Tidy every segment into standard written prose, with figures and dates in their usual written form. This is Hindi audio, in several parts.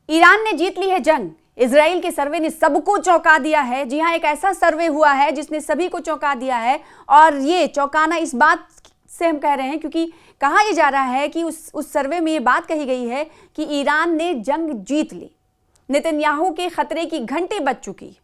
ईरान ने जीत ली है जंग। इजराइल के सर्वे ने सबको चौंका दिया है। जी हां, एक ऐसा सर्वे हुआ है जिसने सभी को चौंका दिया है। और ये चौंकाना इस बात से हम कह रहे हैं क्योंकि कहा यह जा रहा है कि उस सर्वे में ये बात कही गई है कि ईरान ने जंग जीत ली, नेतन्याहू के खतरे की घंटी बज चुकी।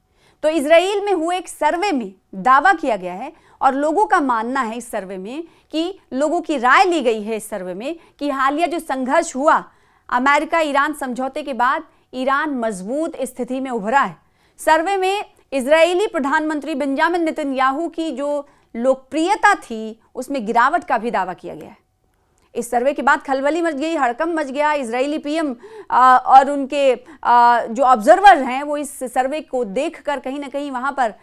तो इजराइल में हुए एक सर्वे में दावा किया गया है और लोगों का मानना है इस सर्वे में कि लोगों की राय ली गई है इस सर्वे में कि हालिया जो संघर्ष हुआ अमेरिका ईरान समझौते के बाद, ईरान मजबूत स्थिति में उभरा है। सर्वे में इजरायली प्रधानमंत्री बेंजामिन नेतन्याहू की जो लोकप्रियता थी उसमें गिरावट का भी दावा किया गया है। इस सर्वे के बाद खलबली मच गई, हड़कंप मच गया। इजरायली पीएम और उनके जो ऑब्जर्वर हैं वो इस सर्वे को देखकर कहीं ना कहीं वहां पर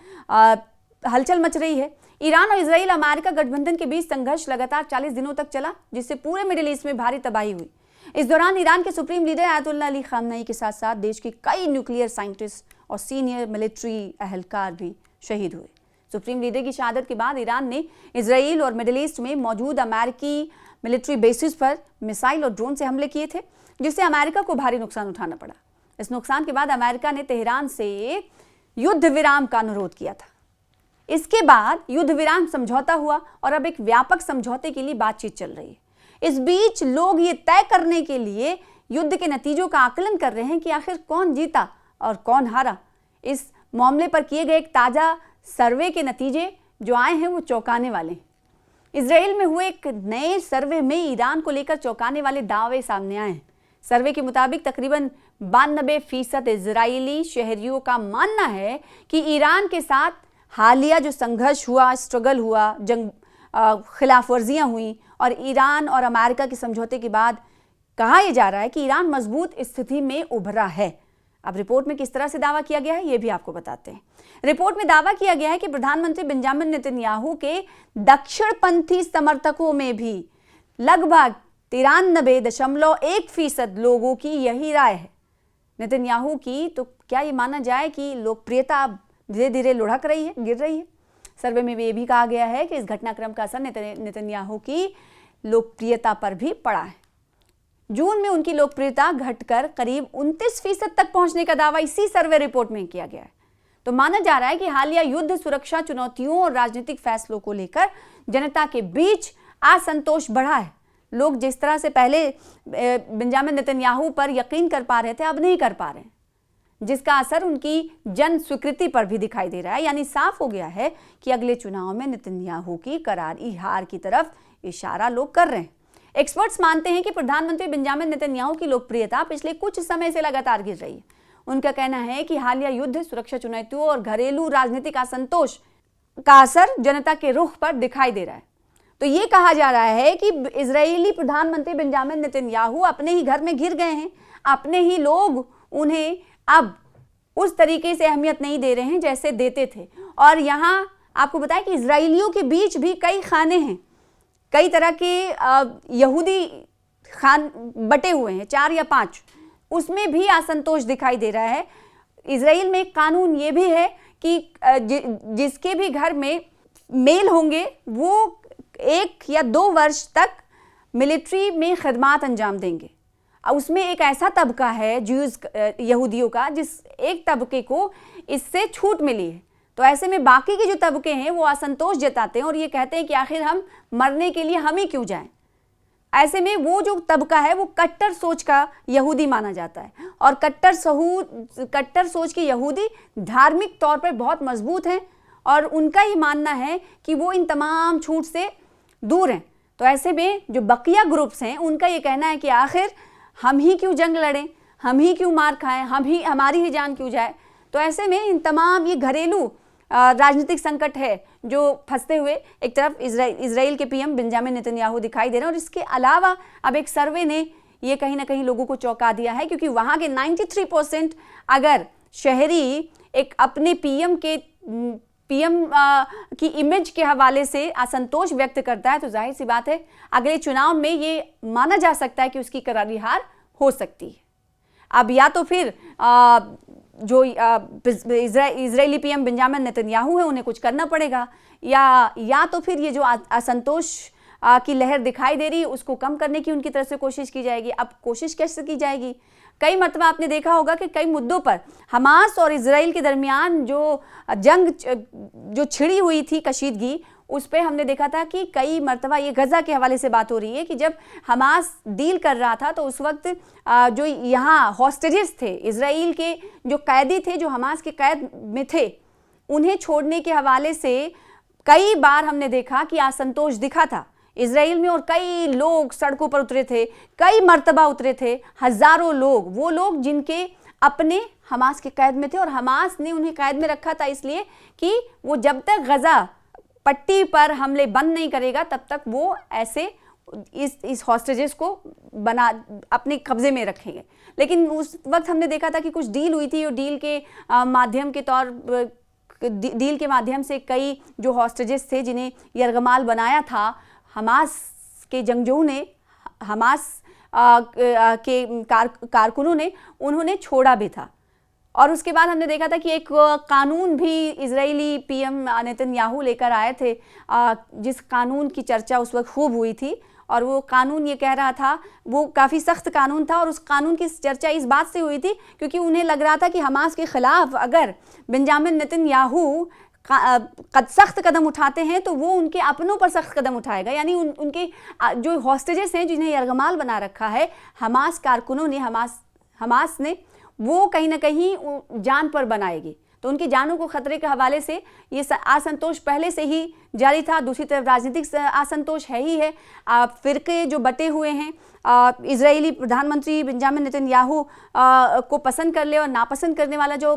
हलचल मच रही है। ईरान और इजराइल अमेरिका गठबंधन के बीच संघर्ष लगातार 40 दिनों तक चला, जिससे पूरे मिडिल ईस्ट में भारी तबाही हुई। इस दौरान ईरान के supreme leader Ayatollah Ali Khamenei के साथ साथ देश के कई न्यूक्लियर साइंटिस्ट और सीनियर मिलिट्री अहलकार भी शहीद हुए। सुप्रीम लीडर की शहादत के बाद ईरान ने इजराइल और मिडिल ईस्ट में मौजूद अमेरिकी मिलिट्री बेसिस पर मिसाइल और ड्रोन से हमले किए थे, जिससे अमेरिका को भारी नुकसान उठाना पड़ा। इस नुकसान के बाद अमेरिका ने तेहरान से युद्ध विराम का अनुरोध किया था। इसके बाद युद्ध विराम समझौता हुआ और अब एक व्यापक समझौते के लिए बातचीत चल रही है। इस बीच लोग ये तय करने के लिए युद्ध के नतीजों का आकलन कर रहे हैं कि आखिर कौन जीता और कौन हारा। इस मामले पर किए गए एक ताजा सर्वे के नतीजे जो आए हैं वो चौंकाने वाले हैं। इजराइल में हुए एक नए सर्वे में ईरान को लेकर चौंकाने वाले दावे सामने आए हैं। सर्वे के मुताबिक तकरीबन 92% इजरायली शहरियों का मानना है कि ईरान के साथ हालिया जो संघर्ष हुआ, स्ट्रगल हुआ, जंग खिलाफ वर्जियां हुई और ईरान और अमेरिका के समझौते के बाद कहा यह जा रहा है कि ईरान मजबूत स्थिति में उभरा है। अब रिपोर्ट में किस तरह से दावा किया गया है ये भी आपको बताते हैं। रिपोर्ट में दावा किया गया है कि प्रधानमंत्री बेंजामिन नेतन्याहू के दक्षिणपंथी समर्थकों में भी लगभग 93.1% लोगों की यही राय है। नेतन्याहू की तो क्या ये माना जाए कि लोकप्रियता धीरे धीरे लुढ़क रही है, गिर रही है। सर्वे में ये भी कहा गया है कि इस घटनाक्रम का असर नेतन्याहू की लोकप्रियता पर भी पड़ा है। जून में उनकी लोकप्रियता घटकर करीब 29% तक पहुंचने का दावा इसी सर्वे रिपोर्ट में किया गया है। तो माना जा रहा है कि हालिया युद्ध, सुरक्षा चुनौतियों और राजनीतिक फैसलों को लेकर जनता के बीच असंतोष बढ़ा है। लोग जिस तरह से पहले बेंजामिन नेतन्याहू पर यकीन कर पा रहे थे, अब नहीं कर पा रहे हैं, जिसका असर उनकी जन स्वीकृति पर भी दिखाई दे रहा है। यानी साफ हो गया है कि अगले चुनाव में नेतन्याहू की करारी हार की तरफ इशारा लोग कर रहे हैं। एक्सपर्ट्स मानते हैं कि प्रधानमंत्री बेंजामिन नेतन्याहू की लोकप्रियता पिछले कुछ समय से लगातार गिर रही है। उनका कहना है कि हालिया युद्ध, सुरक्षा चुनौतियों और घरेलू राजनीतिक असंतोष का असर जनता के रुख पर दिखाई दे रहा है। तो ये कहा जा रहा है कि इजरायली प्रधानमंत्री बेंजामिन नेतन्याहू अपने ही घर में घिर गए हैं। अपने ही लोग उन्हें अब उस तरीके से अहमियत नहीं दे रहे हैं जैसे देते थे। और यहाँ आपको बताएं कि इजरायलियों के बीच भी कई खाने हैं, कई तरह के यहूदी खान बटे हुए हैं, 4 या 5, उसमें भी असंतोष दिखाई दे रहा है। इजराइल में एक कानून ये भी है कि जिसके भी घर में मेल होंगे वो 1 या 2 वर्ष तक मिलिट्री में खदमात अंजाम देंगे। उसमें एक ऐसा तबका है ज्यूज यहूदियों का जिस एक तबके को इससे छूट मिली है। तो ऐसे में बाकी के जो तबके हैं वो असंतोष जताते हैं और ये कहते हैं कि आखिर हम मरने के लिए हम ही क्यों जाएं। ऐसे में वो जो तबका है वो कट्टर सोच का यहूदी माना जाता है और कट्टर सोच के यहूदी धार्मिक तौर पर बहुत मजबूत हैं और उनका ये मानना है कि वो इन तमाम छूट से दूर हैं। तो ऐसे में जो बकिया ग्रुप्स हैं उनका ये कहना है कि आखिर हम ही क्यों जंग लड़ें, हम ही क्यों मार खाएं, हमारी ही जान क्यों जाए। तो ऐसे में इन तमाम ये घरेलू राजनीतिक संकट है जो फंसते हुए एक तरफ इजराइल के पीएम बेंजामिन नेतन्याहू दिखाई दे रहे हैं। और इसके अलावा अब एक सर्वे ने ये कहीं ना कहीं लोगों को चौंका दिया है क्योंकि वहाँ के 93% अगर शहरी एक अपने पीएम की इमेज के हवाले से असंतोष व्यक्त करता है तो जाहिर सी बात है अगले चुनाव में ये माना जा सकता है कि उसकी करारी हार हो सकती है। अब या तो फिर जो इजरायली पीएम बेंजामिन नेतन्याहू है उन्हें कुछ करना पड़ेगा या तो फिर ये जो असंतोष की लहर दिखाई दे रही है उसको कम करने की उनकी तरफ से कोशिश की जाएगी। अब कोशिश कैसे की जाएगी, कई मरतबा आपने देखा होगा कि कई मुद्दों पर हमास और इजराइल के दरमियान जो जंग जो छिड़ी हुई थी, कशीदगी, उस पर हमने देखा था कि कई मरतबा ये गज़ा के हवाले से बात हो रही है कि जब हमास डील कर रहा था तो उस वक्त जो यहाँ हॉस्टेजेस थे, इजराइल के जो कैदी थे, जो हमास के कैद में थे, उन्हें छोड़ने के हवाले से कई बार हमने देखा कि असंतोष दिखा था इजराइल में, और कई लोग सड़कों पर उतरे थे, कई मरतबा उतरे थे, हज़ारों लोग, वो लोग जिनके अपने हमास के कैद में थे और हमास ने उन्हें कैद में रखा था इसलिए कि वो जब तक गज़ा पट्टी पर हमले बंद नहीं करेगा तब तक वो ऐसे इस हॉस्टेजेस को अपने कब्जे में रखेंगे। लेकिन उस वक्त हमने देखा था कि कुछ डील हुई थी और डील के माध्यम से कई जो हॉस्टेजेस थे जिन्हें यरगमाल बनाया था हमास के जंगजों ने, हमास के कारकुनों ने, उन्होंने छोड़ा भी था। और उसके बाद हमने देखा था कि एक कानून भी इजरायली पीएम नेतन्याहू लेकर आए थे, जिस कानून की चर्चा उस वक्त खूब हुई थी, और वो कानून ये कह रहा था, वो काफ़ी सख्त कानून था, और उस कानून की चर्चा इस बात से हुई थी क्योंकि उन्हें लग रहा था कि हमास के ख़िलाफ़ अगर बेंजामिन नेतन्याहू सख्त कदम उठाते हैं तो वो उनके अपनों पर सख्त कदम उठाएगा, यानी उनके जो हॉस्टेजेस हैं जिन्हें यरगमाल बना रखा है हमास कारकुनों ने, हमास ने, वो कहीं ना कहीं जान पर बनाएगी। तो उनकी जानों को खतरे के हवाले से ये असंतोष पहले से ही जारी था। दूसरी तरफ राजनीतिक असंतोष है ही है, फ़िरके जो बटे हुए हैं, इजरायली प्रधानमंत्री बेंजामिन नेतन्याहू को पसंद कर ले और नापसंद करने वाला जो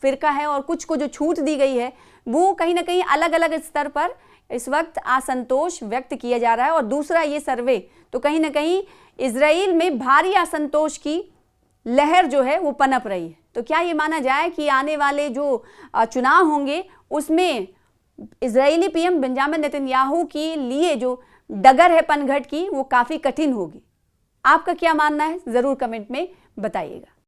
फ़िरका है, और कुछ को जो छूट दी गई है, वो कहीं ना कहीं अलग अलग स्तर पर इस वक्त असंतोष व्यक्त किया जा रहा है। और दूसरा ये सर्वे तो कहीं ना कहीं इजराइल में भारी असंतोष की लहर जो है वो पनप रही है। तो क्या ये माना जाए कि आने वाले जो चुनाव होंगे उसमें इजरायली पीएम बेंजामिन नेतन्याहू के लिए जो डगर है पनघट की, वो काफ़ी कठिन होगी? आपका क्या मानना है, ज़रूर कमेंट में बताइएगा।